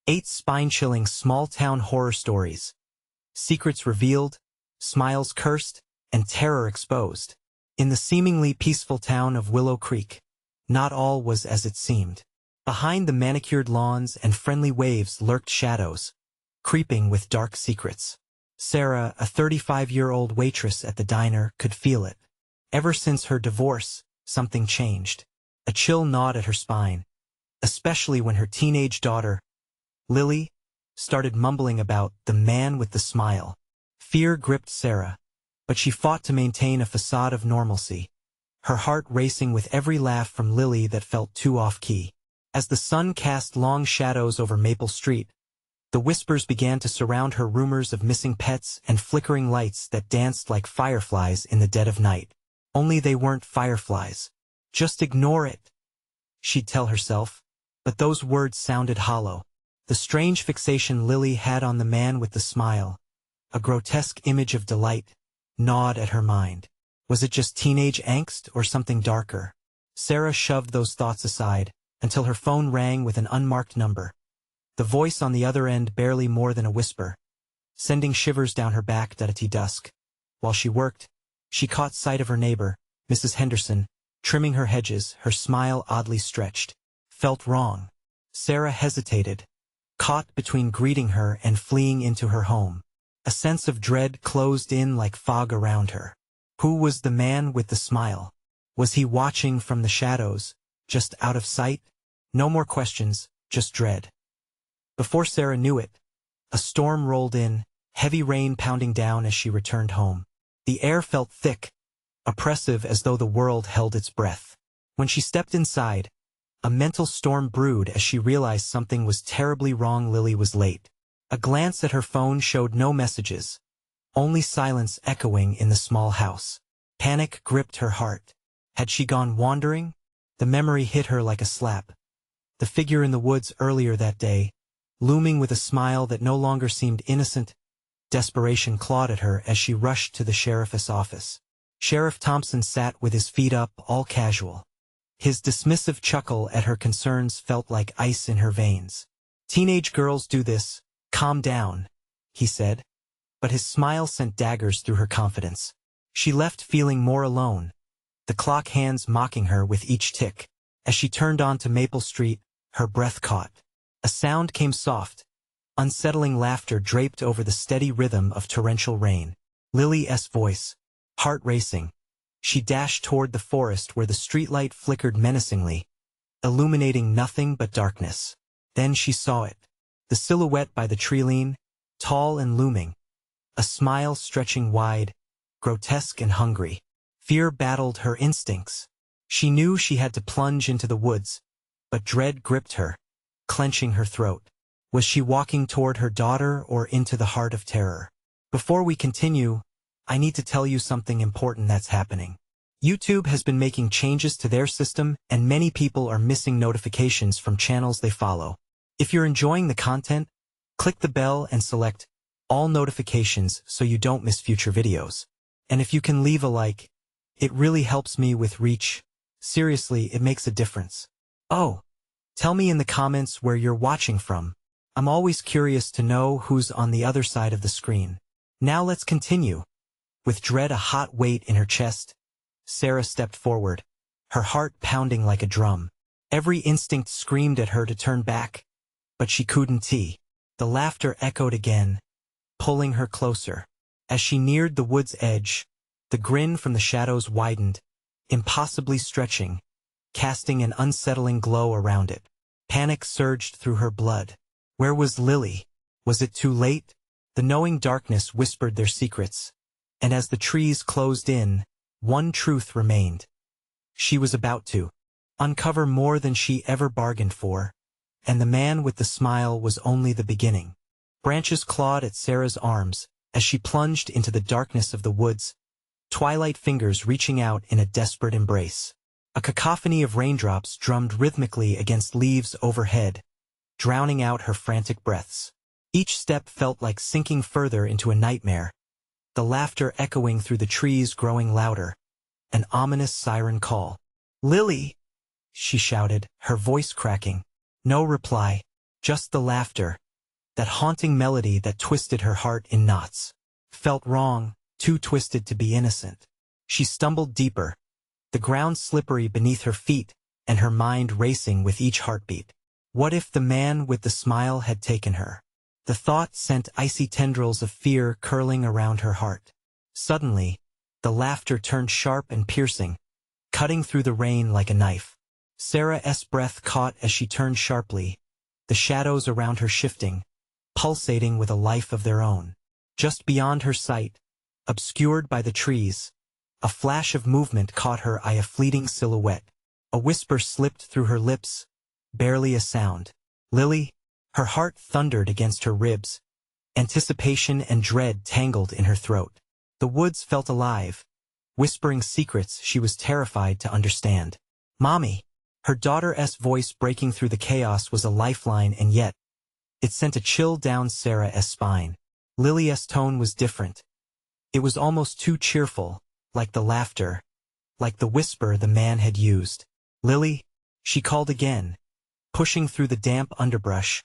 8 spine-chilling small-town horror stories. Secrets revealed, smiles cursed, and terror exposed. In the seemingly peaceful town of Willow Creek, not all was as it seemed. Behind the manicured lawns and friendly waves lurked shadows, creeping with dark secrets. Sarah, a 35-year-old waitress at the diner, could feel it. Ever since her divorce, something changed. A chill gnawed at her spine, especially when her teenage daughter, Lily, started mumbling about the man with the smile. Fear gripped Sarah, but she fought to maintain a facade of normalcy, her heart racing with every laugh from Lily that felt too off-key. As the sun cast long shadows over Maple Street, the whispers began to surround her, rumors of missing pets and flickering lights that danced like fireflies in the dead of night. Only they weren't fireflies. Just ignore it, she'd tell herself, but those words sounded hollow. The strange fixation Lily had on the man with the smile, a grotesque image of delight, gnawed at her mind. Was it just teenage angst or something darker? Sarah shoved those thoughts aside, until her phone rang with an unmarked number. The voice on the other end barely more than a whisper, sending shivers down her back at dusk. While she worked, she caught sight of her neighbor, Mrs. Henderson, trimming her hedges, her smile oddly stretched. Felt wrong. Sarah hesitated, caught between greeting her and fleeing into her home. A sense of dread closed in like fog around her. Who was the man with the smile? Was he watching from the shadows, just out of sight? No more questions, just dread. Before Sarah knew it, a storm rolled in, heavy rain pounding down as she returned home. The air felt thick, oppressive, as though the world held its breath. When she stepped inside, a mental storm brewed as she realized something was terribly wrong. Lily was late. A glance at her phone showed no messages, only silence echoing in the small house. Panic gripped her heart. Had she gone wandering? The memory hit her like a slap. The figure in the woods earlier that day, looming with a smile that no longer seemed innocent. Desperation clawed at her as she rushed to the sheriff's office. Sheriff Thompson sat with his feet up, all casual. His dismissive chuckle at her concerns felt like ice in her veins. "Teenage girls do this. Calm down," he said. But his smile sent daggers through her confidence. She left feeling more alone, the clock hands mocking her with each tick. As she turned onto Maple Street, her breath caught. A sound came, soft, unsettling laughter draped over the steady rhythm of torrential rain. Lily's voice, heart racing. She dashed toward the forest where the streetlight flickered menacingly, illuminating nothing but darkness. Then she saw it. The silhouette by the tree, tall and looming. A smile stretching wide, grotesque and hungry. Fear battled her instincts. She knew she had to plunge into the woods, but dread gripped her, clenching her throat. Was she walking toward her daughter or into the heart of terror? Before we continue, I need to tell you something important that's happening. YouTube has been making changes to their system, and many people are missing notifications from channels they follow. If you're enjoying the content, click the bell and select all notifications so you don't miss future videos. And if you can leave a like, it really helps me with reach. Seriously, it makes a difference. Oh, tell me in the comments where you're watching from. I'm always curious to know who's on the other side of the screen. Now let's continue. With dread a hot weight in her chest, Sarah stepped forward, her heart pounding like a drum. Every instinct screamed at her to turn back, but she couldn't. The laughter echoed again, pulling her closer. As she neared the wood's edge, the grin from the shadows widened, impossibly stretching, casting an unsettling glow around it. Panic surged through her blood. Where was Lily? Was it too late? The knowing darkness whispered their secrets, and as the trees closed in, one truth remained. She was about to uncover more than she ever bargained for, and the man with the smile was only the beginning. Branches clawed at Sarah's arms as she plunged into the darkness of the woods, twilight fingers reaching out in a desperate embrace. A cacophony of raindrops drummed rhythmically against leaves overhead, drowning out her frantic breaths. Each step felt like sinking further into a nightmare, the laughter echoing through the trees growing louder, an ominous siren call. "Lily!" she shouted, her voice cracking. No reply. Just the laughter, that haunting melody that twisted her heart in knots. Felt wrong, too twisted to be innocent. She stumbled deeper, the ground slippery beneath her feet, and her mind racing with each heartbeat. What if the man with the smile had taken her? The thought sent icy tendrils of fear curling around her heart. Suddenly, the laughter turned sharp and piercing, cutting through the rain like a knife. Sarah's breath caught as she turned sharply, the shadows around her shifting, pulsating with a life of their own. Just beyond her sight, obscured by the trees, a flash of movement caught her eye, a fleeting silhouette. A whisper slipped through her lips, barely a sound. Lily? Her heart thundered against her ribs. Anticipation and dread tangled in her throat. The woods felt alive, whispering secrets she was terrified to understand. Mommy! Her daughter's voice breaking through the chaos was a lifeline, and yet, it sent a chill down Sarah's spine. Lily's tone was different. It was almost too cheerful, like the laughter, like the whisper the man had used. Lily, she called again, pushing through the damp underbrush,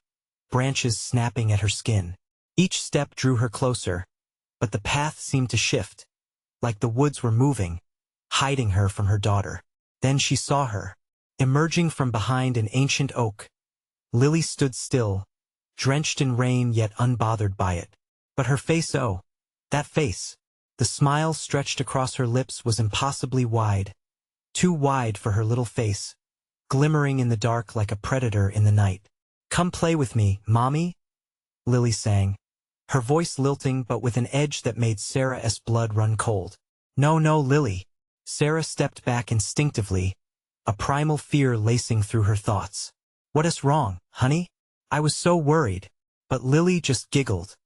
branches snapping at her skin. Each step drew her closer, but the path seemed to shift, like the woods were moving, hiding her from her daughter. Then she saw her, emerging from behind an ancient oak. Lily stood still, drenched in rain yet unbothered by it. But her face, oh, that face! The smile stretched across her lips was impossibly wide, too wide for her little face, glimmering in the dark like a predator in the night. Come play with me, Mommy? Lily sang, her voice lilting but with an edge that made Sarah's blood run cold. No, no, Lily. Sarah stepped back instinctively, a primal fear lacing through her thoughts. What is wrong, honey? I was so worried. But Lily just giggled,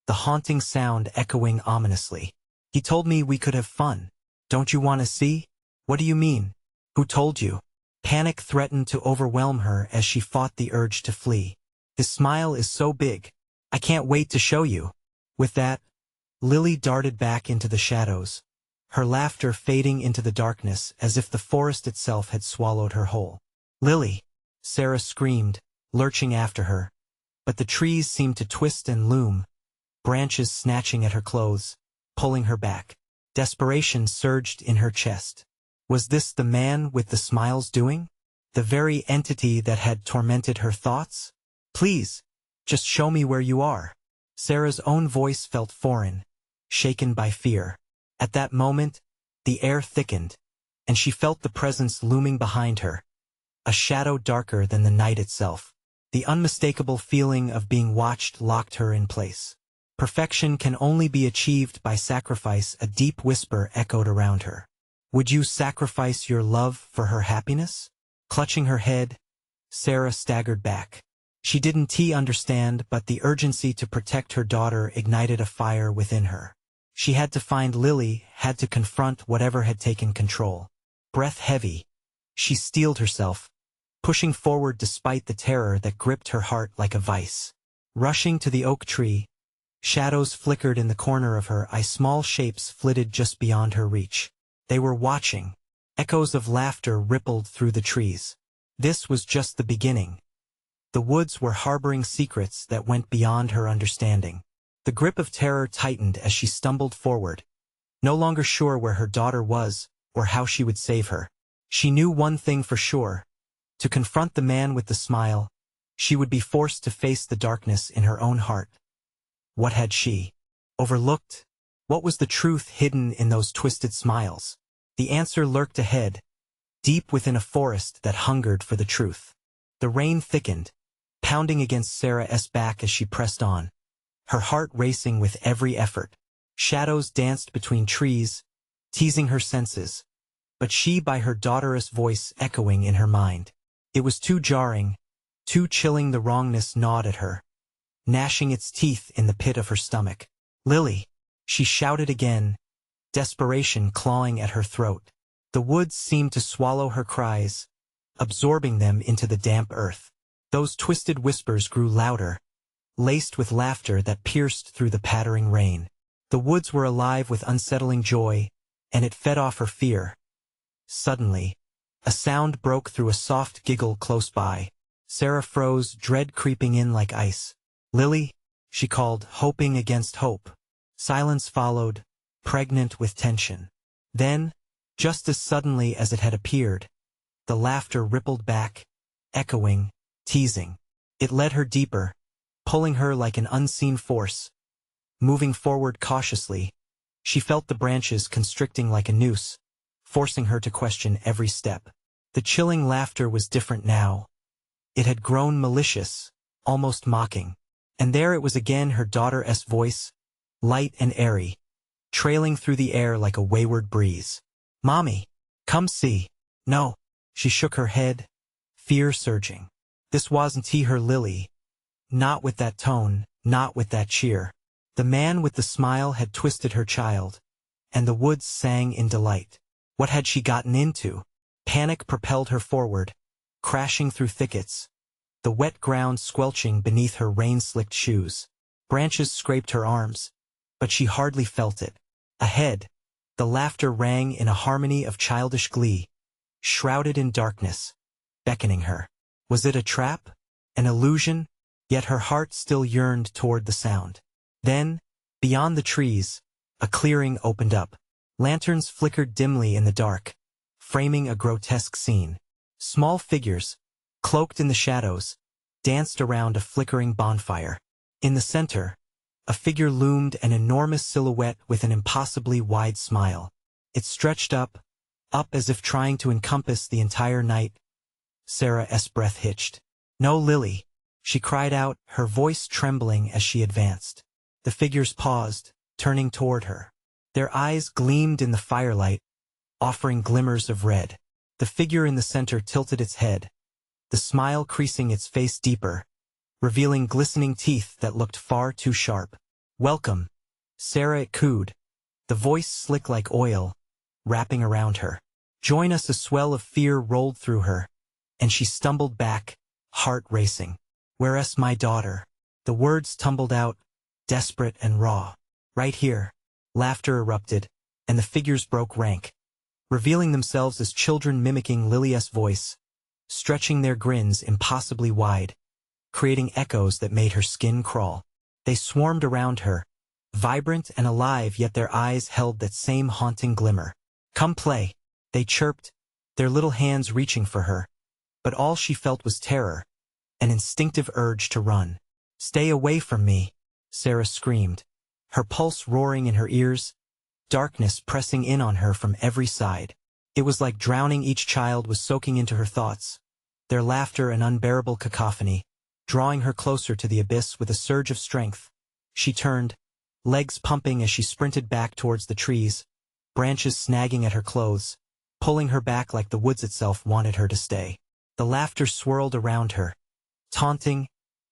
the haunting sound echoing ominously. He told me we could have fun. Don't you want to see? What do you mean? Who told you? Panic threatened to overwhelm her as she fought the urge to flee. His smile is so big. I can't wait to show you. With that, Lily darted back into the shadows, her laughter fading into the darkness as if the forest itself had swallowed her whole. Lily! Sarah screamed, lurching after her. But the trees seemed to twist and loom, branches snatching at her clothes, pulling her back. Desperation surged in her chest. Was this the man with the smiles doing? The very entity that had tormented her thoughts? Please, just show me where you are. Sarah's own voice felt foreign, shaken by fear. At that moment, the air thickened, and she felt the presence looming behind her, a shadow darker than the night itself. The unmistakable feeling of being watched locked her in place. Perfection can only be achieved by sacrifice, a deep whisper echoed around her. Would you sacrifice your love for her happiness? Clutching her head, Sarah staggered back. She didn't understand, but the urgency to protect her daughter ignited a fire within her. She had to find Lily, had to confront whatever had taken control. Breath heavy, she steeled herself, pushing forward despite the terror that gripped her heart like a vice. Rushing to the oak tree, shadows flickered in the corner of her eye, small shapes flitted just beyond her reach. They were watching. Echoes of laughter rippled through the trees. This was just the beginning. The woods were harboring secrets that went beyond her understanding. The grip of terror tightened as she stumbled forward, no longer sure where her daughter was or how she would save her. She knew one thing for sure. To confront the man with the smile, she would be forced to face the darkness in her own heart. What had she overlooked? What was the truth hidden in those twisted smiles? The answer lurked ahead, deep within a forest that hungered for the truth. The rain thickened, pounding against Sarah's back as she pressed on, her heart racing with every effort. Shadows danced between trees, teasing her senses, but she by her daughter's voice echoing in her mind. It was too jarring, too chilling. The wrongness gnawed at her, gnashing its teeth in the pit of her stomach. Lily! She shouted again, desperation clawing at her throat. The woods seemed to swallow her cries, absorbing them into the damp earth. Those twisted whispers grew louder, laced with laughter that pierced through the pattering rain. The woods were alive with unsettling joy, and it fed off her fear. Suddenly, a sound broke through, a soft giggle close by. Sarah froze, dread creeping in like ice. "Lily," she called, hoping against hope. Silence followed, pregnant with tension. Then, just as suddenly as it had appeared, the laughter rippled back, echoing, teasing. It led her deeper, pulling her like an unseen force. Moving forward cautiously, she felt the branches constricting like a noose, forcing her to question every step. The chilling laughter was different now. It had grown malicious, almost mocking. And there it was again, her daughter's voice, light and airy, trailing through the air like a wayward breeze. "Mommy, come see." "No." She shook her head, fear surging. This wasn't her Lily. Not with that tone, not with that cheer. The man with the smile had twisted her child, and the woods sang in delight. What had she gotten into? Panic propelled her forward, crashing through thickets, the wet ground squelching beneath her rain-slicked shoes. Branches scraped her arms, but she hardly felt it. Ahead, the laughter rang in a harmony of childish glee, shrouded in darkness, beckoning her. Was it a trap? An illusion? Yet her heart still yearned toward the sound. Then, beyond the trees, a clearing opened up. Lanterns flickered dimly in the dark, framing a grotesque scene. Small figures, cloaked in the shadows, danced around a flickering bonfire. In the center, a figure loomed, an enormous silhouette with an impossibly wide smile. It stretched up as if trying to encompass the entire night. Sarah's breath hitched. "No, Lily," she cried out, her voice trembling as she advanced. The figures paused, turning toward her. Their eyes gleamed in the firelight, offering glimmers of red. The figure in the center tilted its head, the smile creasing its face deeper, revealing glistening teeth that looked far too sharp. "Welcome," Sarah cooed, the voice slick like oil, wrapping around her. "Join us." A swell of fear rolled through her, and she stumbled back, heart racing. "Where's my daughter?" The words tumbled out, desperate and raw. "Right here." Laughter erupted, and the figures broke rank, revealing themselves as children mimicking Lily's voice, stretching their grins impossibly wide, creating echoes that made her skin crawl. They swarmed around her, vibrant and alive, yet their eyes held that same haunting glimmer. "Come play," they chirped, their little hands reaching for her. But all she felt was terror, an instinctive urge to run. "Stay away from me," Sarah screamed, her pulse roaring in her ears, darkness pressing in on her from every side. It was like drowning. Each child was soaking into her thoughts, their laughter an unbearable cacophony, drawing her closer to the abyss. With a surge of strength, she turned, legs pumping as she sprinted back towards the trees, branches snagging at her clothes, pulling her back like the woods itself wanted her to stay. The laughter swirled around her, taunting,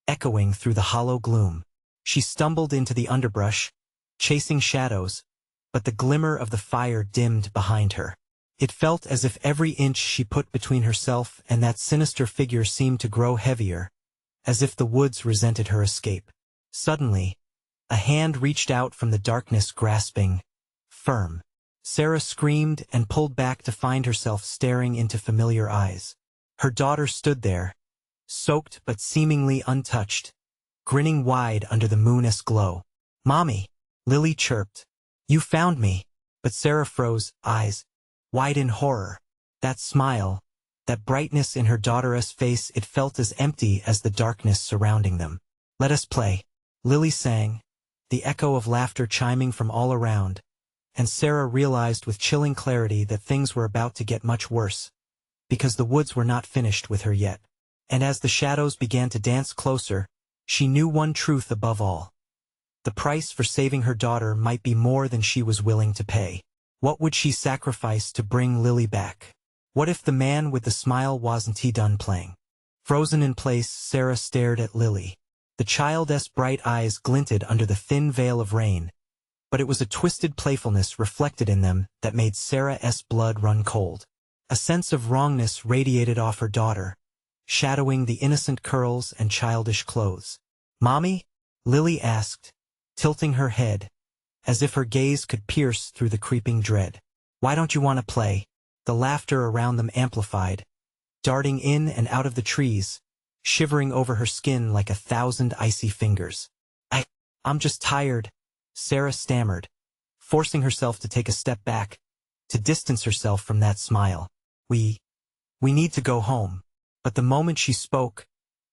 echoing through the hollow gloom. She stumbled into the underbrush, chasing shadows, but the glimmer of the fire dimmed behind her. It felt as if every inch she put between herself and that sinister figure seemed to grow heavier, as if the woods resented her escape. Suddenly, a hand reached out from the darkness, grasping, firm. Sarah screamed and pulled back to find herself staring into familiar eyes. Her daughter stood there, soaked but seemingly untouched, grinning wide under the moon's glow. "Mommy," Lily chirped. "You found me." But Sarah froze, eyes wide in horror. That smile, that brightness in her daughter's face, it felt as empty as the darkness surrounding them. "Let us play," Lily sang, the echo of laughter chiming from all around, and Sarah realized with chilling clarity that things were about to get much worse, because the woods were not finished with her yet. And as the shadows began to dance closer, she knew one truth above all. The price for saving her daughter might be more than she was willing to pay. What would she sacrifice to bring Lily back? What if the man with the smile wasn't done playing? Frozen in place, Sarah stared at Lily. The child's bright eyes glinted under the thin veil of rain, but it was a twisted playfulness reflected in them that made Sarah's blood run cold. A sense of wrongness radiated off her daughter, shadowing the innocent curls and childish clothes. "Mommy?" Lily asked, tilting her head, as if her gaze could pierce through the creeping dread. "Why don't you want to play?" The laughter around them amplified, darting in and out of the trees, shivering over her skin like 1,000 icy fingers. I'm just tired, Sarah stammered, forcing herself to take a step back, to distance herself from that smile. We need to go home. But the moment she spoke,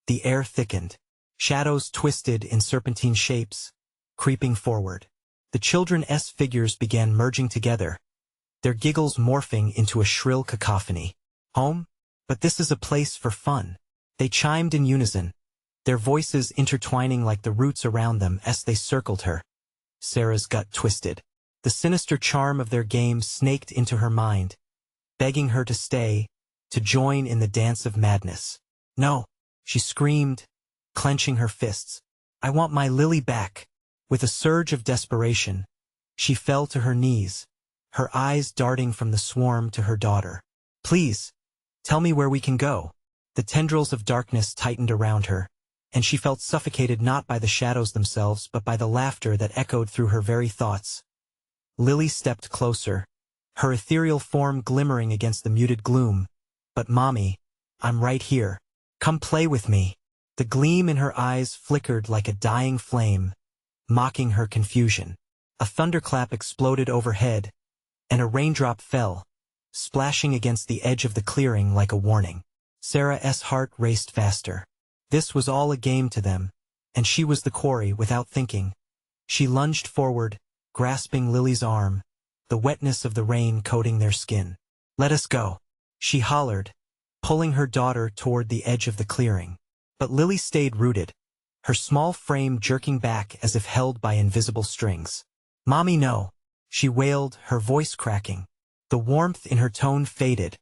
the air thickened. Shadows twisted in serpentine shapes, creeping forward. The children's figures began merging together, their giggles morphing into a shrill cacophony. Home? But this is a place for fun. They chimed in unison, their voices intertwining like the roots around them as they circled her. Sarah's gut twisted. The sinister charm of their game snaked into her mind, begging her to stay, to join in the dance of madness. No, she screamed, clenching her fists. I want my Lily back. With a surge of desperation, she fell to her knees, her eyes darting from the swarm to her daughter. Please, tell me where we can go. The tendrils of darkness tightened around her, and she felt suffocated not by the shadows themselves but by the laughter that echoed through her very thoughts. Lily stepped closer, her ethereal form glimmering against the muted gloom. But Mommy, I'm right here. Come play with me. The gleam in her eyes flickered like a dying flame, mocking her confusion. A thunderclap exploded overhead, and a raindrop fell, splashing against the edge of the clearing like a warning. Sarah's heart raced faster. This was all a game to them, and she was the quarry without thinking. She lunged forward, grasping Lily's arm, the wetness of the rain coating their skin. Let us go, she hollered, pulling her daughter toward the edge of the clearing. But Lily stayed rooted, her small frame jerking back as if held by invisible strings. Mommy, no, she wailed, her voice cracking. The warmth in her tone faded,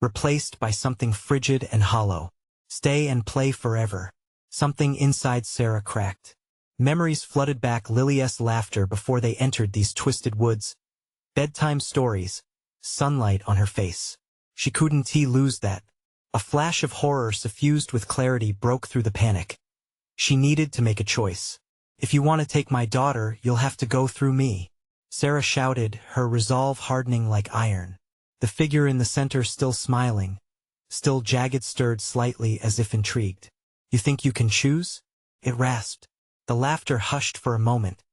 replaced by something frigid and hollow. Stay and play forever. Something inside Sarah cracked. Memories flooded back Lily's laughter before they entered these twisted woods. Bedtime stories, sunlight on her face. She couldn't lose that. A flash of horror suffused with clarity broke through the panic. She needed to make a choice. If you want to take my daughter, you'll have to go through me, Sarah shouted, her resolve hardening like iron. The figure in the center still smiling, still jagged, stirred slightly as if intrigued. You think you can choose? It rasped. The laughter hushed for a moment,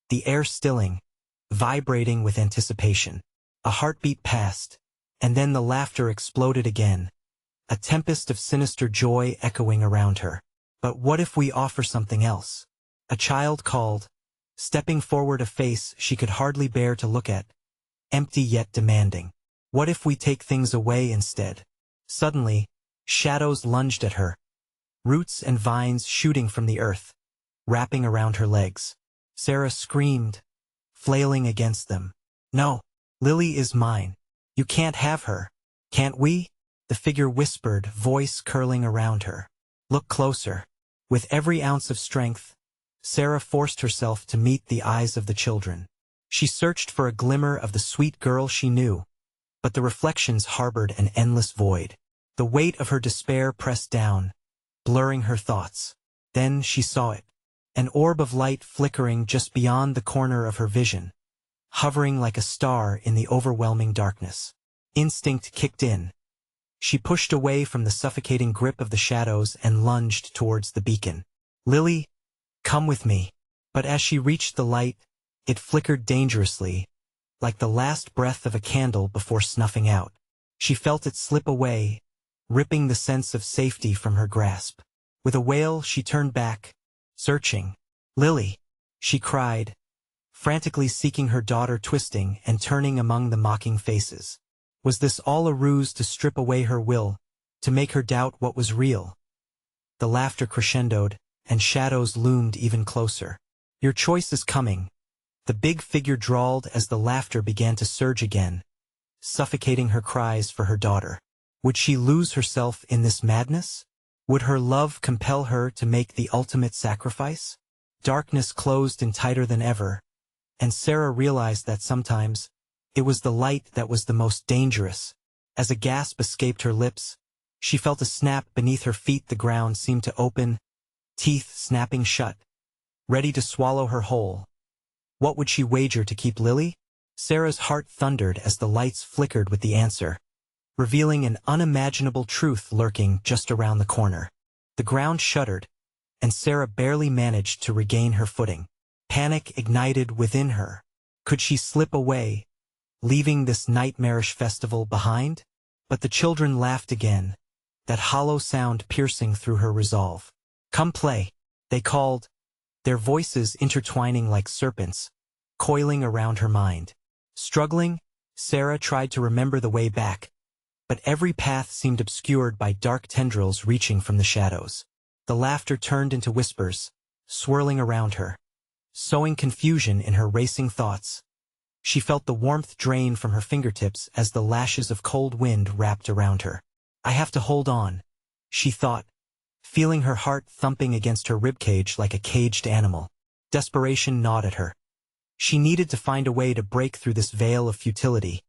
the air stilling, vibrating with anticipation. A heartbeat passed, and then the laughter exploded again, a tempest of sinister joy echoing around her. But what if we offer something else? A child called, stepping forward, a face she could hardly bear to look at, empty yet demanding. What if we take things away instead? Suddenly, shadows lunged at her, roots and vines shooting from the earth, wrapping around her legs. Sarah screamed, flailing against them. No, Lily is mine. You can't have her. Can't we? The figure whispered, voice curling around her. Look closer. With every ounce of strength, Sarah forced herself to meet the eyes of the children. She searched for a glimmer of the sweet girl she knew, but the reflections harbored an endless void. The weight of her despair pressed down, blurring her thoughts. Then she saw it. An orb of light flickering just beyond the corner of her vision, hovering like a star in the overwhelming darkness. Instinct kicked in. She pushed away from the suffocating grip of the shadows and lunged towards the beacon. Lily, come with me. But as she reached the light, it flickered dangerously, like the last breath of a candle before snuffing out. She felt it slip away, ripping the sense of safety from her grasp. With a wail, she turned back, searching. Lily, she cried, frantically seeking her daughter, twisting and turning among the mocking faces. Was this all a ruse to strip away her will, to make her doubt what was real? The laughter crescendoed, and shadows loomed even closer. Your choice is coming, the big figure drawled as the laughter began to surge again, suffocating her cries for her daughter. Would she lose herself in this madness? Would her love compel her to make the ultimate sacrifice? Darkness closed in tighter than ever, and Sarah realized that sometimes it was the light that was the most dangerous. As a gasp escaped her lips, she felt a snap beneath her feet. The ground seemed to open, teeth snapping shut, ready to swallow her whole. What would she wager to keep Lily? Sarah's heart thundered as the lights flickered with the answer, revealing an unimaginable truth lurking just around the corner. The ground shuddered, and Sarah barely managed to regain her footing. Panic ignited within her. Could she slip away, leaving this nightmarish festival behind? But the children laughed again, that hollow sound piercing through her resolve. "Come play," they called, their voices intertwining like serpents, coiling around her mind. Struggling, Sarah tried to remember the way back, but every path seemed obscured by dark tendrils reaching from the shadows. The laughter turned into whispers, swirling around her, sowing confusion in her racing thoughts. She felt the warmth drain from her fingertips as the lashes of cold wind wrapped around her. "I have to hold on," she thought, feeling her heart thumping against her ribcage like a caged animal. Desperation gnawed at her. She needed to find a way to break through this veil of futility.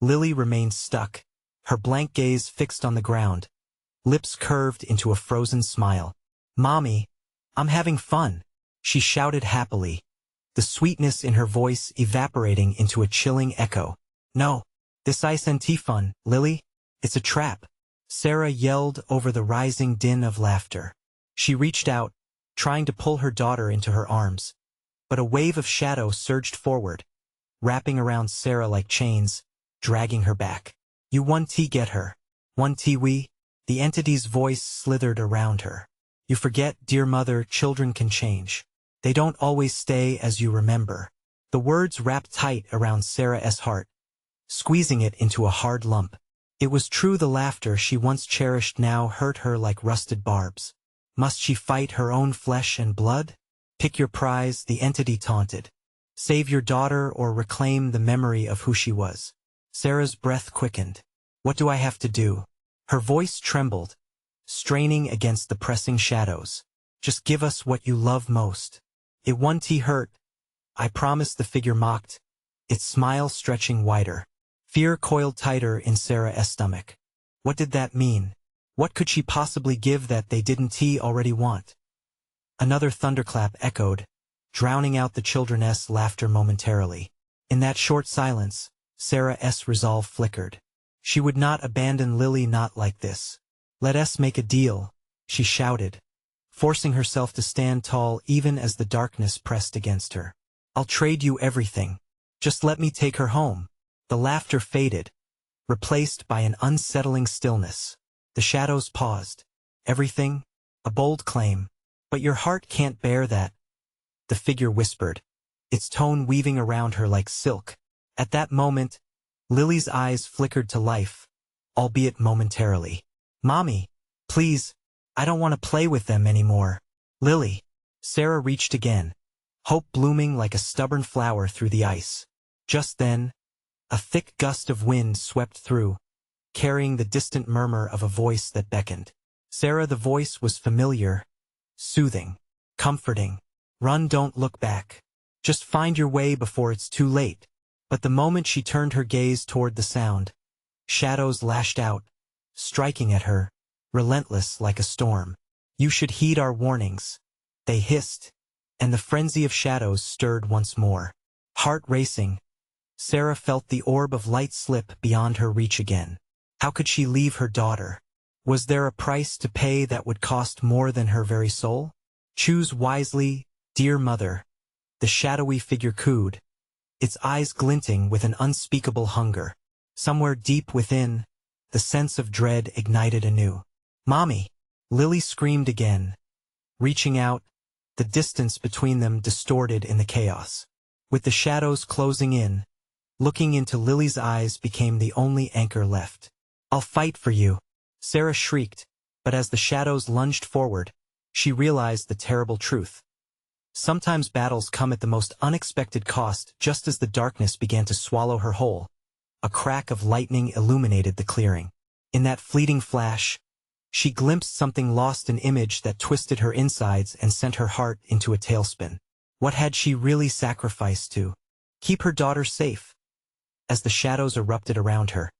Lily remained stuck, her blank gaze fixed on the ground, lips curved into a frozen smile. "Mommy, I'm having fun," she shouted happily, the sweetness in her voice evaporating into a chilling echo. "No, this ice and tea fun, Lily, it's a trap," Sarah yelled over the rising din of laughter. She reached out, trying to pull her daughter into her arms, but a wave of shadow surged forward, wrapping around Sarah like chains, dragging her back. "You one tea get her. One tea we?" The entity's voice slithered around her. "You forget, dear mother, children can change. They don't always stay as you remember." The words wrapped tight around Sarah's heart, squeezing it into a hard lump. It was true, the laughter she once cherished now hurt her like rusted barbs. Must she fight her own flesh and blood? "Pick your prize," the entity taunted. "Save your daughter or reclaim the memory of who she was." Sarah's breath quickened. "What do I have to do?" Her voice trembled, straining against the pressing shadows. "Just give us what you love most." "It one tea hurt, I promise," the figure mocked, its smile stretching wider. Fear coiled tighter in Sarah's stomach. What did that mean? What could she possibly give that they didn't already want? Another thunderclap echoed, drowning out the children's laughter momentarily. In that short silence, Sarah's resolve flickered. She would not abandon Lily, not like this. "Let us make a deal," she shouted, forcing herself to stand tall even as the darkness pressed against her. "I'll trade you everything. Just let me take her home." The laughter faded, replaced by an unsettling stillness. The shadows paused. "Everything? A bold claim. But your heart can't bear that," the figure whispered, its tone weaving around her like silk. At that moment, Lily's eyes flickered to life, albeit momentarily. "Mommy, please, I don't want to play with them anymore." "Lily." Sarah reached again, hope blooming like a stubborn flower through the ice. Just then, a thick gust of wind swept through, carrying the distant murmur of a voice that beckoned. Sarah, the voice was familiar, soothing, comforting. "Run, don't look back. Just find your way before it's too late." But the moment she turned her gaze toward the sound, shadows lashed out, striking at her, relentless like a storm. "You should heed our warnings," they hissed, and the frenzy of shadows stirred once more. Heart racing, Sarah felt the orb of light slip beyond her reach again. How could she leave her daughter? Was there a price to pay that would cost more than her very soul? "Choose wisely, dear mother," the shadowy figure cooed, its eyes glinting with an unspeakable hunger. Somewhere deep within, the sense of dread ignited anew. "Mommy!" Lily screamed again, reaching out, the distance between them distorted in the chaos. With the shadows closing in, looking into Lily's eyes became the only anchor left. "I'll fight for you," Sarah shrieked, but as the shadows lunged forward, she realized the terrible truth. Sometimes battles come at the most unexpected cost. Just as the darkness began to swallow her whole, a crack of lightning illuminated the clearing. In that fleeting flash, she glimpsed something lost, an image that twisted her insides and sent her heart into a tailspin. What had she really sacrificed to keep her daughter safe? As the shadows erupted around her,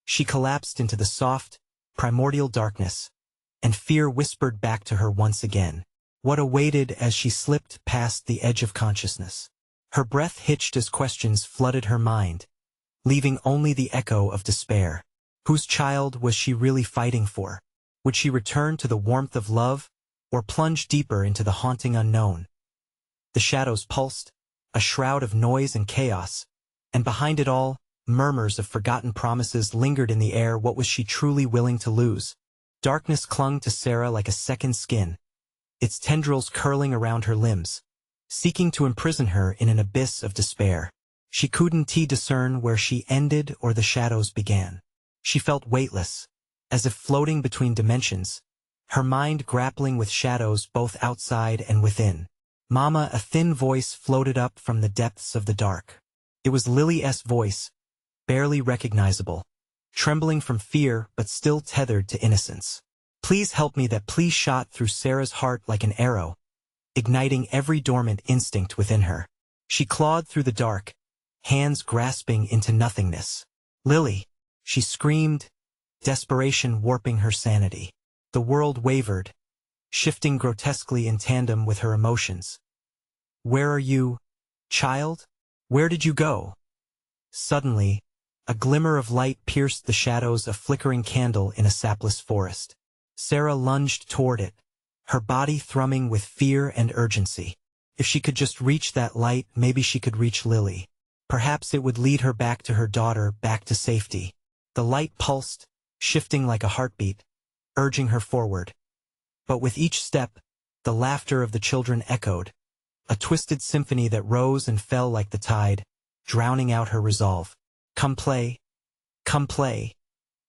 she collapsed into the soft, primordial darkness, and fear whispered back to her once again. What awaited as she slipped past the edge of consciousness? Her breath hitched as questions flooded her mind, leaving only the echo of despair. Whose child was she really fighting for? Would she return to the warmth of love, or plunge deeper into the haunting unknown? The shadows pulsed, a shroud of noise and chaos, and behind it all, murmurs of forgotten promises lingered in the air. What was she truly willing to lose? Darkness clung to Sarah like a second skin, its tendrils curling around her limbs, seeking to imprison her in an abyss of despair. She couldn't discern where she ended or the shadows began. She felt weightless, as if floating between dimensions, her mind grappling with shadows both outside and within. "Mama," a thin voice floated up from the depths of the dark. It was Lily's voice, barely recognizable, trembling from fear but still tethered to innocence. "Please help me." That plea shot through Sarah's heart like an arrow, igniting every dormant instinct within her. She clawed through the dark, hands grasping into nothingness. "Lily!" she screamed, desperation warping her sanity. The world wavered, shifting grotesquely in tandem with her emotions. "Where are you, child? Where did you go?" Suddenly, a glimmer of light pierced the shadows, a flickering candle in a sapless forest. Sarah lunged toward it, her body thrumming with fear and urgency. If she could just reach that light, maybe she could reach Lily. Perhaps it would lead her back to her daughter, back to safety. The light pulsed, shifting like a heartbeat, urging her forward. But with each step, the laughter of the children echoed, a twisted symphony that rose and fell like the tide, drowning out her resolve. "Come play, come play,"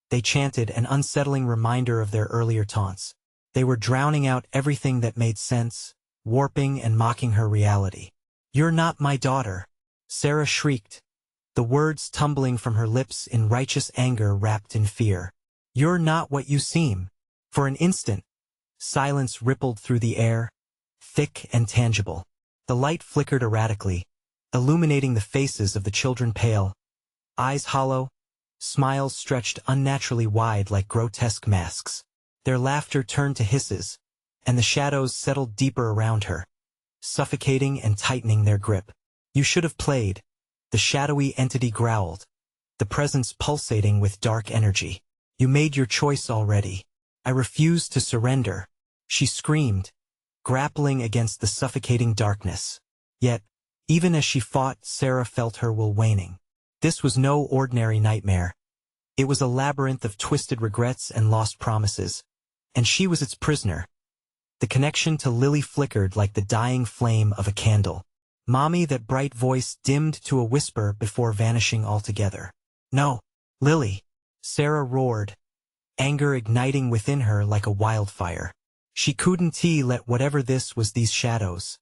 they chanted, an unsettling reminder of their earlier taunts. They were drowning out everything that made sense, warping and mocking her reality. "You're not my daughter," Sarah shrieked, the words tumbling from her lips in righteous anger wrapped in fear. "You're not what you seem." For an instant, silence rippled through the air, thick and tangible. The light flickered erratically, illuminating the faces of the children, pale, eyes hollow, smiles stretched unnaturally wide like grotesque masks. Their laughter turned to hisses, and the shadows settled deeper around her, suffocating and tightening their grip. "You should have played," the shadowy entity growled, the presence pulsating with dark energy. "You made your choice already. I refuse to surrender," she screamed, grappling against the suffocating darkness. Yet, even as she fought, Sarah felt her will waning. This was no ordinary nightmare. It was a labyrinth of twisted regrets and lost promises, and she was its prisoner. The connection to Lily flickered like the dying flame of a candle. "Mommy," that bright voice dimmed to a whisper before vanishing altogether. "No, Lily," Sarah roared, anger igniting within her like a wildfire. She couldn't let whatever this was, these shadows,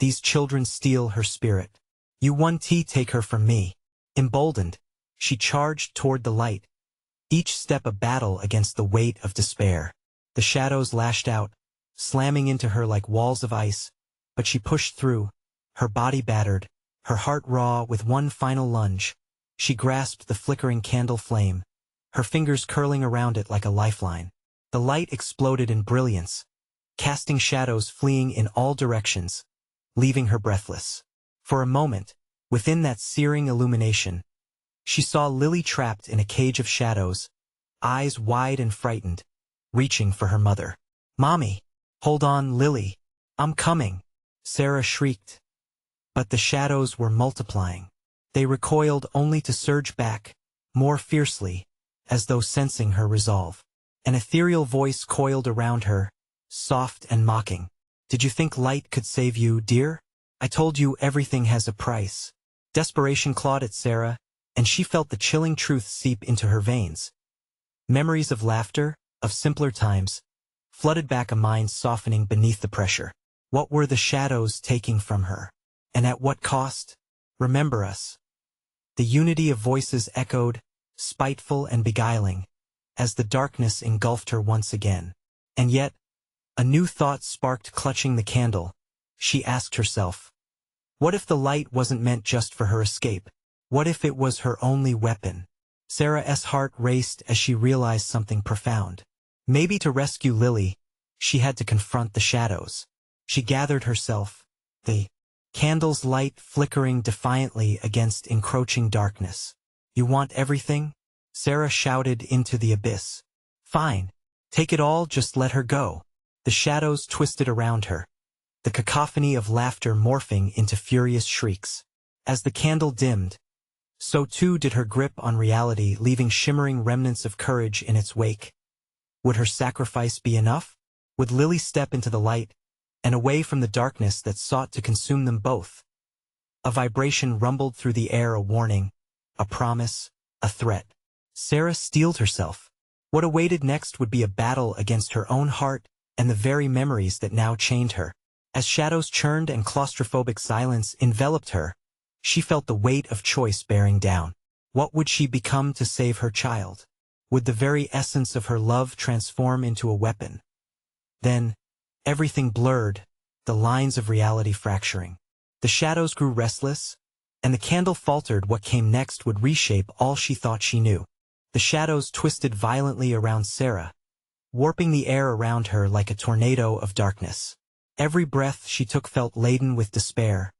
these children, steal her spirit. "You won't take her from me." Emboldened, she charged toward the light, each step a battle against the weight of despair. The shadows lashed out, slamming into her like walls of ice, but she pushed through, her body battered, her heart raw. With one final lunge, she grasped the flickering candle flame, her fingers curling around it like a lifeline. The light exploded in brilliance, casting shadows fleeing in all directions, leaving her breathless. For a moment, within that searing illumination, she saw Lily trapped in a cage of shadows, eyes wide and frightened, reaching for her mother. "Mommy! Hold on, Lily! I'm coming!" Sarah shrieked. But the shadows were multiplying. They recoiled only to surge back, more fiercely, as though sensing her resolve. An ethereal voice coiled around her, soft and mocking. "Did you think light could save you, dear? I told you everything has a price." Desperation clawed at Sarah, and she felt the chilling truth seep into her veins. Memories of laughter, of simpler times, flooded back, a mind softening beneath the pressure. What were the shadows taking from her? And at what cost? "Remember us." The unity of voices echoed, spiteful and beguiling, as the darkness engulfed her once again. And yet, a new thought sparked, clutching the candle. She asked herself, what if the light wasn't meant just for her escape? What if it was her only weapon? Sarah's heart raced as she realized something profound. Maybe to rescue Lily, she had to confront the shadows. She gathered herself, the candle's light flickering defiantly against encroaching darkness. "You want everything?" Sarah shouted into the abyss. "Fine. Take it all, just let her go. The shadows twisted around her, the cacophony of laughter morphing into furious shrieks. As the candle dimmed, so too did her grip on reality, leaving shimmering remnants of courage in its wake. Would her sacrifice be enough? Would Lily step into the light, and away from the darkness that sought to consume them both? A vibration rumbled through the air, a warning, a promise, a threat. Sarah steeled herself. What awaited next would be a battle against her own heart and the very memories that now chained her. As shadows churned and claustrophobic silence enveloped her, she felt the weight of choice bearing down. What would she become to save her child? Would the very essence of her love transform into a weapon? Then, everything blurred, the lines of reality fracturing. The shadows grew restless, and the candle faltered. What came next would reshape all she thought she knew. The shadows twisted violently around Sarah, warping the air around her like a tornado of darkness. Every breath she took felt laden with despair,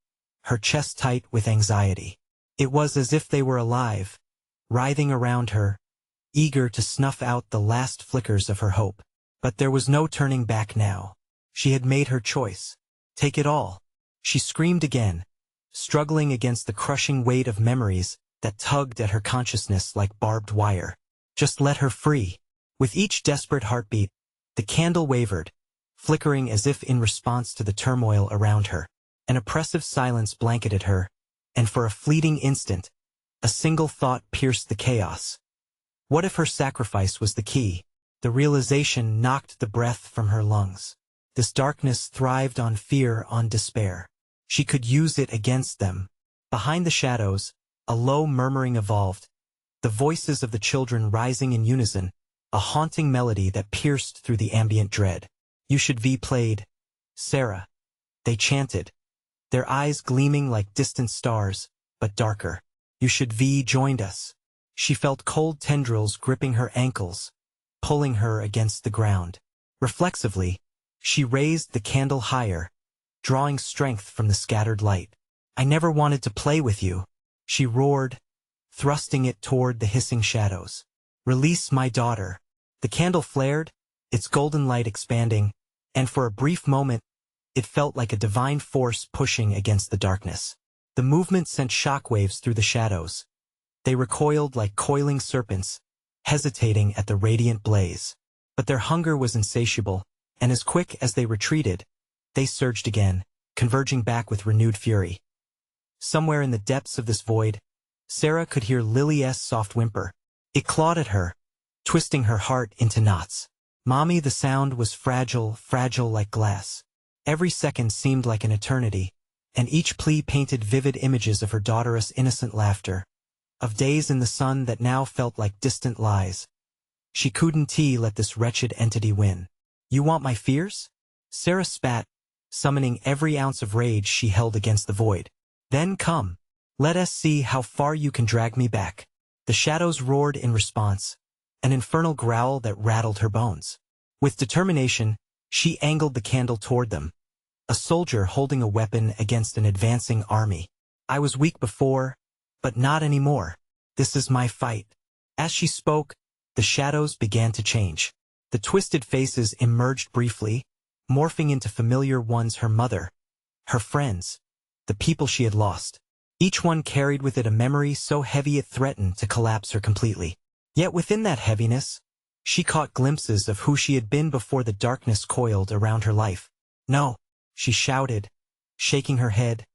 her chest tight with anxiety. It was as if they were alive, writhing around her, eager to snuff out the last flickers of her hope. But there was no turning back now. She had made her choice. Take it all. She screamed again, struggling against the crushing weight of memories that tugged at her consciousness like barbed wire. Just let her free. With each desperate heartbeat, the candle wavered, flickering as if in response to the turmoil around her. An oppressive silence blanketed her, and for a fleeting instant, a single thought pierced the chaos. What if her sacrifice was the key? The realization knocked the breath from her lungs. This darkness thrived on fear, on despair. She could use it against them. Behind the shadows, a low murmuring evolved, the voices of the children rising in unison, a haunting melody that pierced through the ambient dread. You should be played, Sarah, they chanted, their eyes gleaming like distant stars, but darker. You should be joined us. She felt cold tendrils gripping her ankles, pulling her against the ground. Reflexively, she raised the candle higher, drawing strength from the scattered light. I never wanted to play with you, she roared, thrusting it toward the hissing shadows. Release my daughter. The candle flared, its golden light expanding, and for a brief moment, it felt like a divine force pushing against the darkness. The movement sent shockwaves through the shadows. They recoiled like coiling serpents, hesitating at the radiant blaze. But their hunger was insatiable, and as quick as they retreated, they surged again, converging back with renewed fury. Somewhere in the depths of this void, Sarah could hear Lily's soft whimper. It clawed at her, twisting her heart into knots. Mommy, the sound was fragile, fragile like glass. Every second seemed like an eternity, and each plea painted vivid images of her daughter's innocent laughter, of days in the sun that now felt like distant lies. She couldn't let this wretched entity win. You want my fears? Sarah spat, summoning every ounce of rage she held against the void. Then come. Let us see how far you can drag me back. The shadows roared in response, an infernal growl that rattled her bones. With determination, she angled the candle toward them, a soldier holding a weapon against an advancing army. I was weak before, but not anymore. This is my fight. As she spoke, the shadows began to change. The twisted faces emerged briefly, morphing into familiar ones: her mother, her friends, the people she had lost. Each one carried with it a memory so heavy it threatened to collapse her completely. Yet within that heaviness, she caught glimpses of who she had been before the darkness coiled around her life. No, she shouted, shaking her head,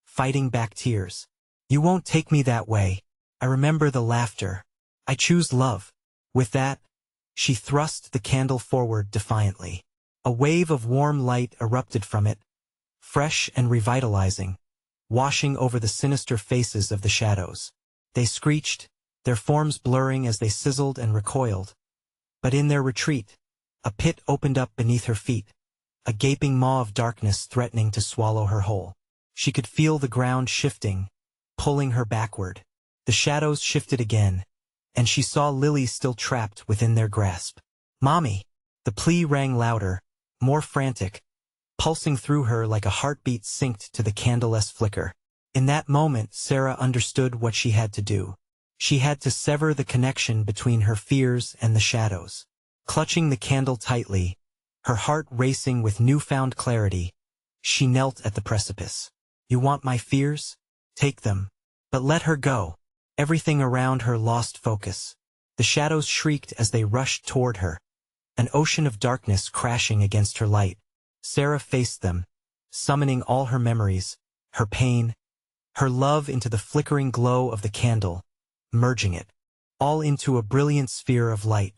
fighting back tears. You won't take me that way. I remember the laughter. I choose love. With that, she thrust the candle forward defiantly. A wave of warm light erupted from it, fresh and revitalizing, washing over the sinister faces of the shadows. They screeched, their forms blurring as they sizzled and recoiled. But in their retreat, a pit opened up beneath her feet, a gaping maw of darkness threatening to swallow her whole. She could feel the ground shifting, pulling her backward. The shadows shifted again, and she saw Lily still trapped within their grasp. Mommy! The plea rang louder, more frantic, pulsing through her like a heartbeat synced to the candleless flicker. In that moment, Sarah understood what she had to do. She had to sever the connection between her fears and the shadows. Clutching the candle tightly, her heart racing with newfound clarity, she knelt at the precipice. You want my fears? Take them. But let her go. Everything around her lost focus. The shadows shrieked as they rushed toward her, an ocean of darkness crashing against her light. Sarah faced them, summoning all her memories, her pain, her love into the flickering glow of the candle, merging it all into a brilliant sphere of light.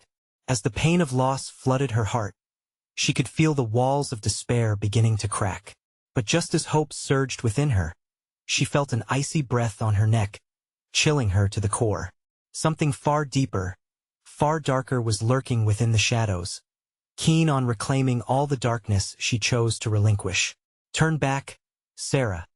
As the pain of loss flooded her heart, she could feel the walls of despair beginning to crack. But just as hope surged within her, she felt an icy breath on her neck, chilling her to the core. Something far deeper, far darker was lurking within the shadows, keen on reclaiming all the darkness she chose to relinquish. Turn back, Sarah.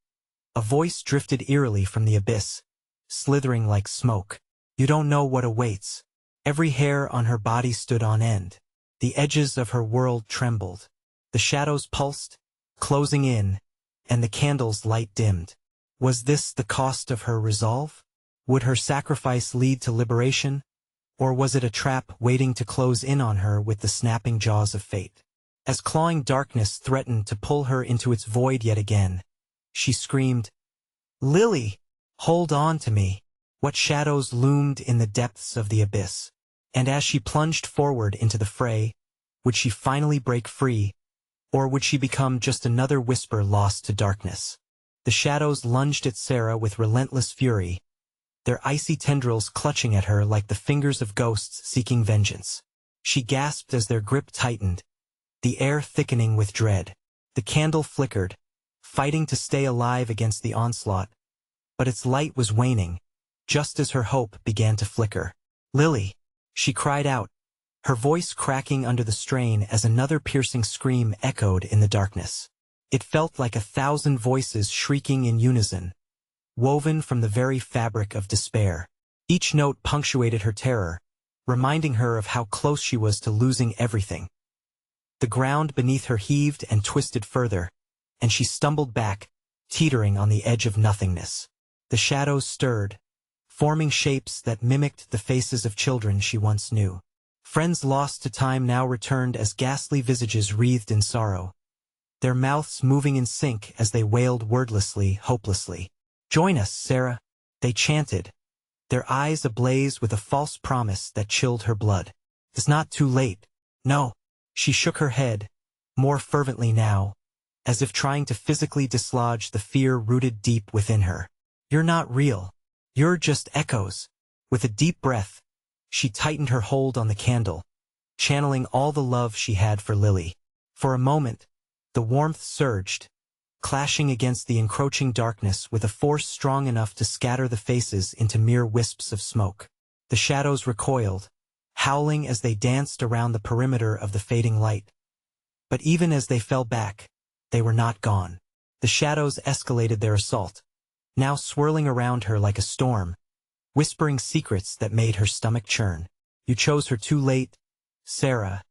A voice drifted eerily from the abyss, slithering like smoke. You don't know what awaits. Every hair on her body stood on end. The edges of her world trembled. The shadows pulsed, closing in, and the candle's light dimmed. Was this the cost of her resolve? Would her sacrifice lead to liberation? Or was it a trap waiting to close in on her with the snapping jaws of fate? As clawing darkness threatened to pull her into its void yet again, she screamed, "Lily, hold on to me!" What shadows loomed in the depths of the abyss? And as she plunged forward into the fray, would she finally break free, or would she become just another whisper lost to darkness? The shadows lunged at Sarah with relentless fury, their icy tendrils clutching at her like the fingers of ghosts seeking vengeance. She gasped as their grip tightened, the air thickening with dread. The candle flickered, fighting to stay alive against the onslaught, but its light was waning, just as her hope began to flicker. "Lily!" she cried out, her voice cracking under the strain as another piercing scream echoed in the darkness. It felt like 1,000 voices shrieking in unison, woven from the very fabric of despair. Each note punctuated her terror, reminding her of how close she was to losing everything. The ground beneath her heaved and twisted further, and she stumbled back, teetering on the edge of nothingness. The shadows stirred, forming shapes that mimicked the faces of children she once knew. Friends lost to time now returned as ghastly visages wreathed in sorrow, their mouths moving in sync as they wailed wordlessly, hopelessly. "Join us, Sarah," they chanted, their eyes ablaze with a false promise that chilled her blood. "It's not too late." "No." She shook her head, more fervently now, as if trying to physically dislodge the fear rooted deep within her. "You're not real. You're just echoes." With a deep breath, she tightened her hold on the candle, channeling all the love she had for Lily. For a moment, the warmth surged, clashing against the encroaching darkness with a force strong enough to scatter the faces into mere wisps of smoke. The shadows recoiled, howling as they danced around the perimeter of the fading light. But even as they fell back, they were not gone. The shadows escalated their assault, now swirling around her like a storm, whispering secrets that made her stomach churn. "You chose her too late, Sarah,"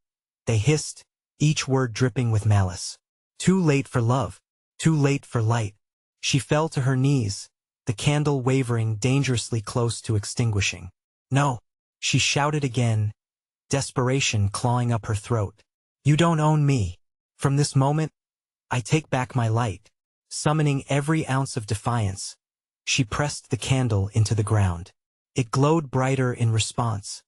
they hissed, each word dripping with malice. "Too late for love. Too late for light." She fell to her knees, the candle wavering dangerously close to extinguishing. "No," she shouted again, desperation clawing up her throat. "You don't own me. From this moment, I take back my light." Summoning every ounce of defiance, she pressed the candle into the ground. It glowed brighter in response,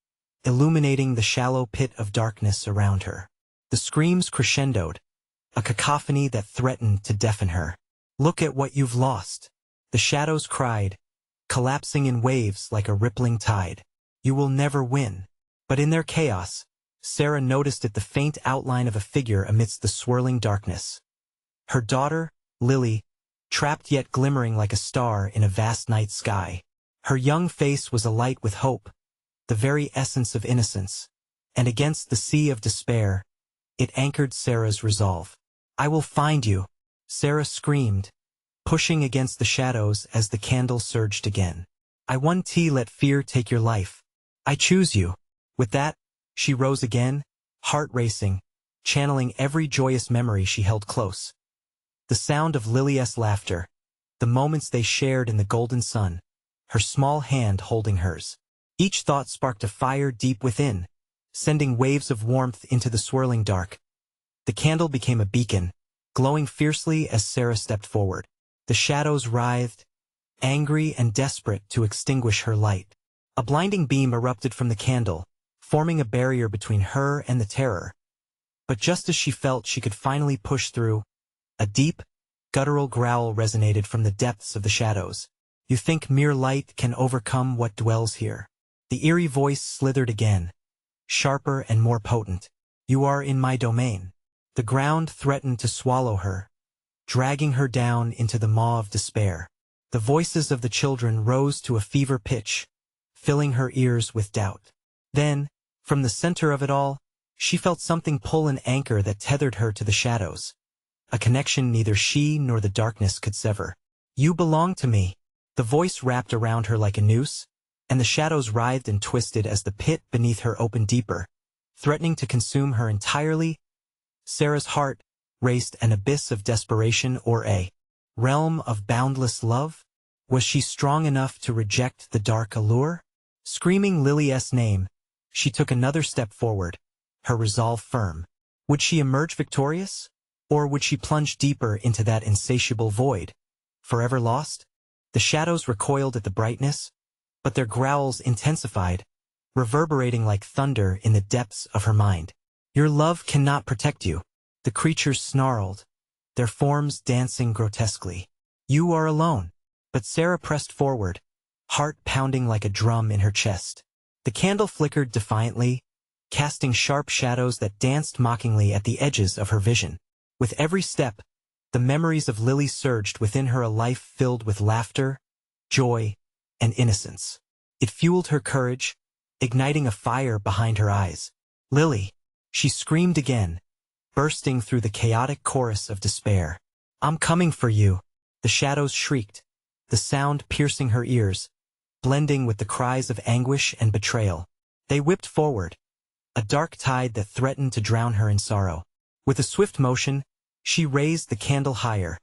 illuminating the shallow pit of darkness around her. The screams crescendoed, a cacophony that threatened to deafen her. "Look at what you've lost," the shadows cried, collapsing in waves like a rippling tide. "You will never win." But in their chaos, Sarah noticed the faint outline of a figure amidst the swirling darkness. Her daughter, Lily, trapped yet glimmering like a star in a vast night sky. Her young face was alight with hope, the very essence of innocence, and against the sea of despair, it anchored Sarah's resolve. "I will find you," Sarah screamed, pushing against the shadows as the candle surged again. "I won T. Let fear take your life. I choose you." With that, she rose again, heart racing, channeling every joyous memory she held close. The sound of Lily's laughter, the moments they shared in the golden sun, her small hand holding hers. Each thought sparked a fire deep within, sending waves of warmth into the swirling dark. The candle became a beacon, glowing fiercely as Sarah stepped forward. The shadows writhed, angry and desperate to extinguish her light. A blinding beam erupted from the candle, forming a barrier between her and the terror. But just as she felt she could finally push through, a deep, guttural growl resonated from the depths of the shadows. You think mere light can overcome what dwells here? The eerie voice slithered again, sharper and more potent. You are in my domain. The ground threatened to swallow her, dragging her down into the maw of despair. The voices of the children rose to a fever pitch, filling her ears with doubt. Then, from the center of it all, she felt something pull an anchor that tethered her to the shadows. A connection neither she nor the darkness could sever. You belong to me. The voice wrapped around her like a noose, and the shadows writhed and twisted as the pit beneath her opened deeper, threatening to consume her entirely. Sarah's heart raced. An abyss of desperation or a realm of boundless love? Was she strong enough to reject the dark allure? Screaming Lily's name, she took another step forward, her resolve firm. Would she emerge victorious? Or would she plunge deeper into that insatiable void, forever lost? The shadows recoiled at the brightness, but their growls intensified, reverberating like thunder in the depths of her mind. Your love cannot protect you. The creatures snarled, their forms dancing grotesquely. You are alone. But Sarah pressed forward, heart pounding like a drum in her chest. The candle flickered defiantly, casting sharp shadows that danced mockingly at the edges of her vision. With every step, the memories of Lily surged within her, a life filled with laughter, joy, and innocence. It fueled her courage, igniting a fire behind her eyes. Lily, she screamed again, bursting through the chaotic chorus of despair. I'm coming for you. The shadows shrieked, the sound piercing her ears, blending with the cries of anguish and betrayal. They whipped forward, a dark tide that threatened to drown her in sorrow. With a swift motion, she raised the candle higher,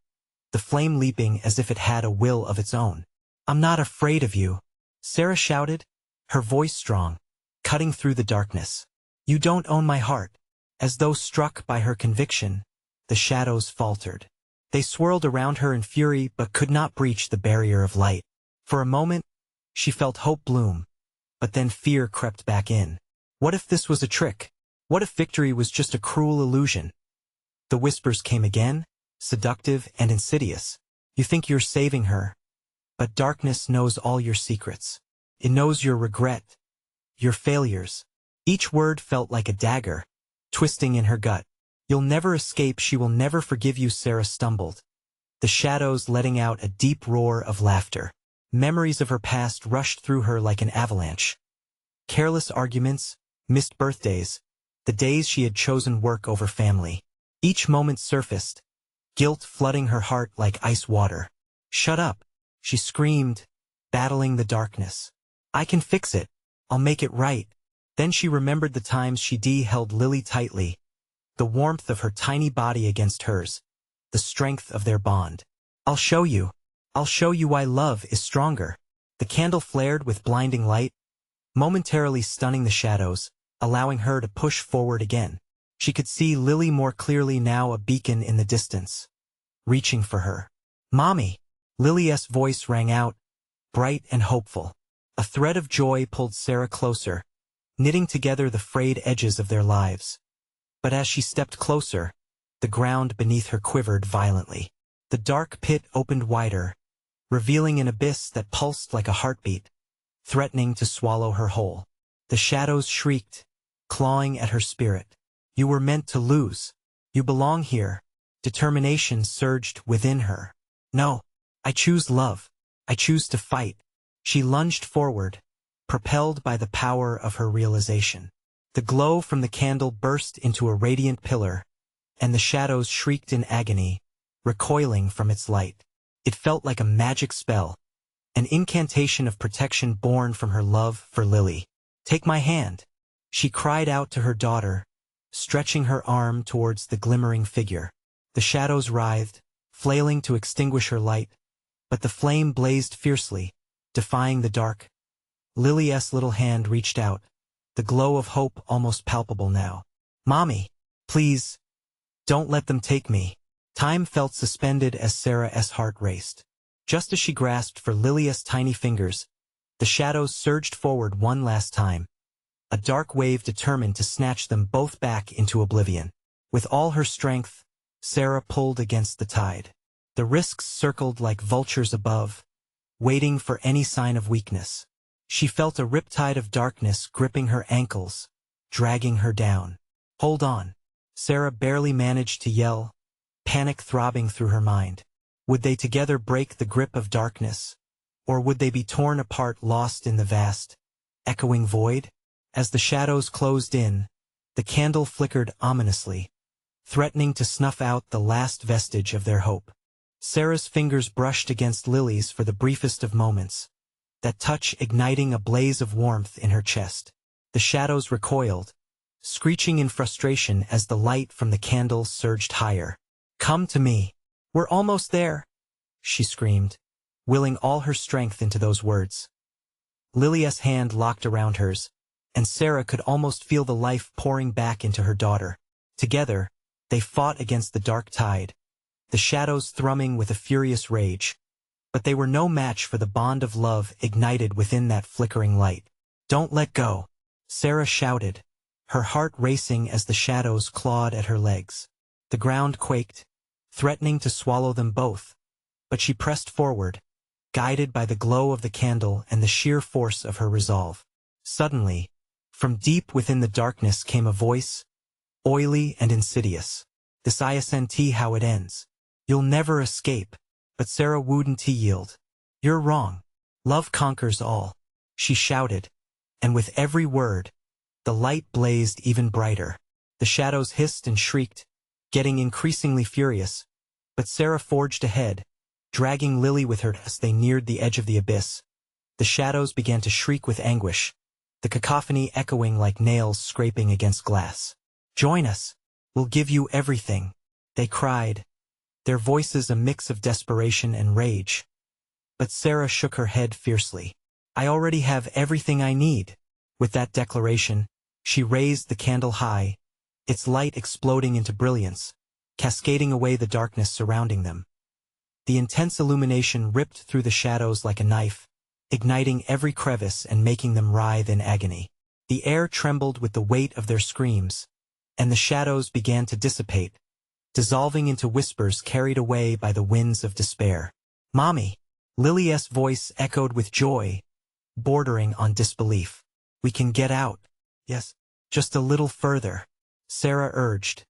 the flame leaping as if it had a will of its own. I'm not afraid of you, Sarah shouted, her voice strong, cutting through the darkness. You don't own my heart. As though struck by her conviction, the shadows faltered. They swirled around her in fury but could not breach the barrier of light. For a moment, she felt hope bloom, but then fear crept back in. What if this was a trick? What if victory was just a cruel illusion? The whispers came again, seductive and insidious. You think you're saving her, but darkness knows all your secrets. It knows your regret, your failures. Each word felt like a dagger, twisting in her gut. You'll never escape, she will never forgive you, Sarah stumbled, the shadows letting out a deep roar of laughter. Memories of her past rushed through her like an avalanche. Careless arguments, missed birthdays, the days she had chosen work over family. Each moment surfaced, guilt flooding her heart like ice water. Shut up, she screamed, battling the darkness. I can fix it. I'll make it right. Then she remembered the times she held Lily tightly, the warmth of her tiny body against hers, the strength of their bond. I'll show you why love is stronger. The candle flared with blinding light, momentarily stunning the shadows, allowing her to push forward again. She could see Lily more clearly now, a beacon in the distance, reaching for her. Mommy! Lily's voice rang out, bright and hopeful. A thread of joy pulled Sarah closer, knitting together the frayed edges of their lives. But as she stepped closer, the ground beneath her quivered violently. The dark pit opened wider, revealing an abyss that pulsed like a heartbeat, threatening to swallow her whole. The shadows shrieked, clawing at her spirit. You were meant to lose. You belong here. Determination surged within her. No, I choose love. I choose to fight. She lunged forward, propelled by the power of her realization. The glow from the candle burst into a radiant pillar, and the shadows shrieked in agony, recoiling from its light. It felt like a magic spell, an incantation of protection born from her love for Lily. Take my hand, she cried out to her daughter, stretching her arm towards the glimmering figure. The shadows writhed, flailing to extinguish her light, but the flame blazed fiercely, defying the dark. Lily's little hand reached out, the glow of hope almost palpable now. "Mommy, please, don't let them take me." Time felt suspended as Sarah's heart raced. Just as she grasped for Lilia's tiny fingers, the shadows surged forward one last time, a dark wave determined to snatch them both back into oblivion. With all her strength, Sarah pulled against the tide. The risks circled like vultures above, waiting for any sign of weakness. She felt a riptide of darkness gripping her ankles, dragging her down. "Hold on." Sarah barely managed to yell, panic throbbing through her mind. Would they together break the grip of darkness, or would they be torn apart, lost in the vast, echoing void? As the shadows closed in, the candle flickered ominously, threatening to snuff out the last vestige of their hope. Sarah's fingers brushed against Lily's for the briefest of moments, that touch igniting a blaze of warmth in her chest. The shadows recoiled, screeching in frustration as the light from the candle surged higher. "Come to me. We're almost there," she screamed, willing all her strength into those words. Lilia's hand locked around hers, and Sarah could almost feel the life pouring back into her daughter. Together, they fought against the dark tide, the shadows thrumming with a furious rage. But they were no match for the bond of love ignited within that flickering light. "Don't let go," Sarah shouted, her heart racing as the shadows clawed at her legs. The ground quaked, threatening to swallow them both, but she pressed forward, guided by the glow of the candle and the sheer force of her resolve. Suddenly, from deep within the darkness came a voice, oily and insidious. "This isn't how it ends. You'll never escape." But Sarah wouldn't yield. "You're wrong. Love conquers all," she shouted, and with every word, the light blazed even brighter. The shadows hissed and shrieked, getting increasingly furious, but Sarah forged ahead, dragging Lily with her as they neared the edge of the abyss. The shadows began to shriek with anguish, the cacophony echoing like nails scraping against glass. "Join us. We'll give you everything," they cried, their voices a mix of desperation and rage. But Sarah shook her head fiercely. "I already have everything I need." With that declaration, she raised the candle high, its light exploding into brilliance, cascading away the darkness surrounding them. The intense illumination ripped through the shadows like a knife, igniting every crevice and making them writhe in agony. The air trembled with the weight of their screams, and the shadows began to dissipate, dissolving into whispers carried away by the winds of despair. "Mommy!" Lily's voice echoed with joy, bordering on disbelief. "We can get out." "Yes, just a little further," Sarah urged,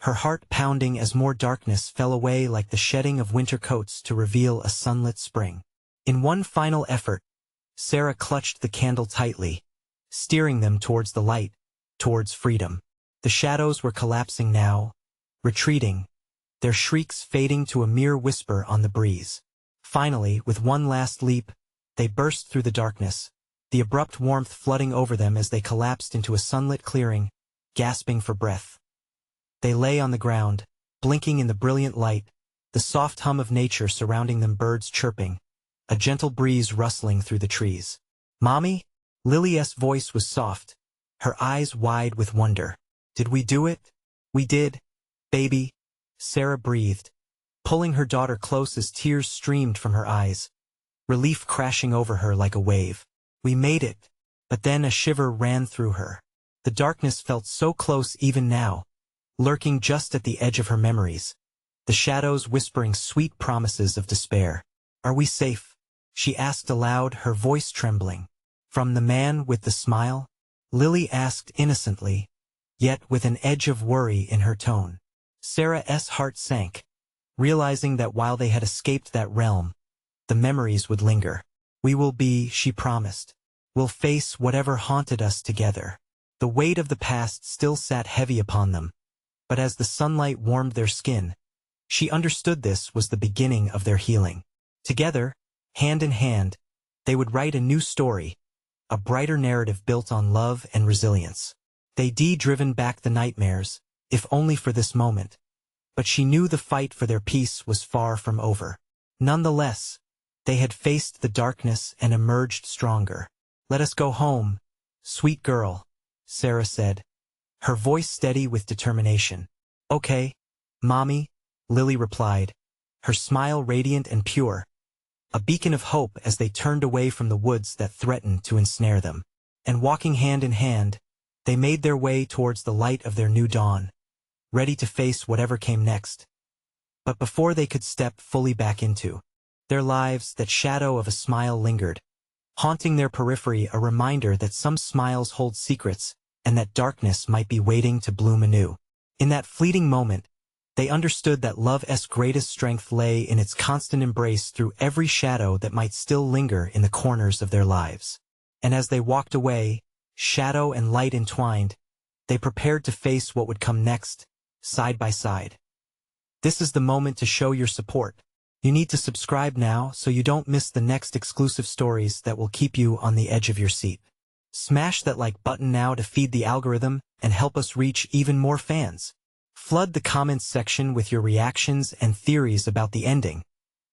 her heart pounding as more darkness fell away like the shedding of winter coats to reveal a sunlit spring. In one final effort, Sarah clutched the candle tightly, steering them towards the light, towards freedom. The shadows were collapsing now, retreating, their shrieks fading to a mere whisper on the breeze. Finally, with one last leap, they burst through the darkness, the abrupt warmth flooding over them as they collapsed into a sunlit clearing, gasping for breath. They lay on the ground, blinking in the brilliant light, the soft hum of nature surrounding them, birds chirping, a gentle breeze rustling through the trees. "Mommy?" Lily's voice was soft, her eyes wide with wonder. "Did we do it?" "We did, baby," Sarah breathed, pulling her daughter close as tears streamed from her eyes, relief crashing over her like a wave. "We made it." But then a shiver ran through her. The darkness felt so close even now, lurking just at the edge of her memories, the shadows whispering sweet promises of despair. "Are we safe?" she asked aloud, her voice trembling. "From the man with the smile?" Lily asked innocently, yet with an edge of worry in her tone. Sarah's heart sank, realizing that while they had escaped that realm, the memories would linger. "We will be," she promised. "We'll face whatever haunted us together." The weight of the past still sat heavy upon them, but as the sunlight warmed their skin, she understood this was the beginning of their healing. Together, hand in hand, they would write a new story, a brighter narrative built on love and resilience. They'd driven back the nightmares, if only for this moment, but she knew the fight for their peace was far from over. Nonetheless, they had faced the darkness and emerged stronger. "Let us go home, sweet girl," Sarah said, her voice steady with determination. Okay, Mommy, Lily replied, her smile radiant and pure, a beacon of hope as they turned away from the woods that threatened to ensnare them. And walking hand in hand, they made their way towards the light of their new dawn, ready to face whatever came next. But before they could step fully back into their lives, that shadow of a smile lingered, haunting their periphery, a reminder that some smiles hold secrets and that darkness might be waiting to bloom anew. In that fleeting moment, they understood that love's greatest strength lay in its constant embrace through every shadow that might still linger in the corners of their lives. And as they walked away, shadow and light entwined, they prepared to face what would come next, side by side. This is the moment to show your support. You need to subscribe now so you don't miss the next exclusive stories that will keep you on the edge of your seat. Smash that like button now to feed the algorithm and help us reach even more fans. Flood the comments section with your reactions and theories about the ending,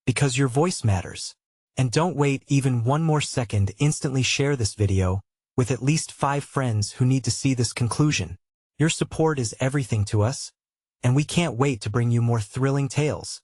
because your voice matters. And don't wait even one more second, instantly share this video with at least 5 friends who need to see this conclusion. Your support is everything to us, and we can't wait to bring you more thrilling tales.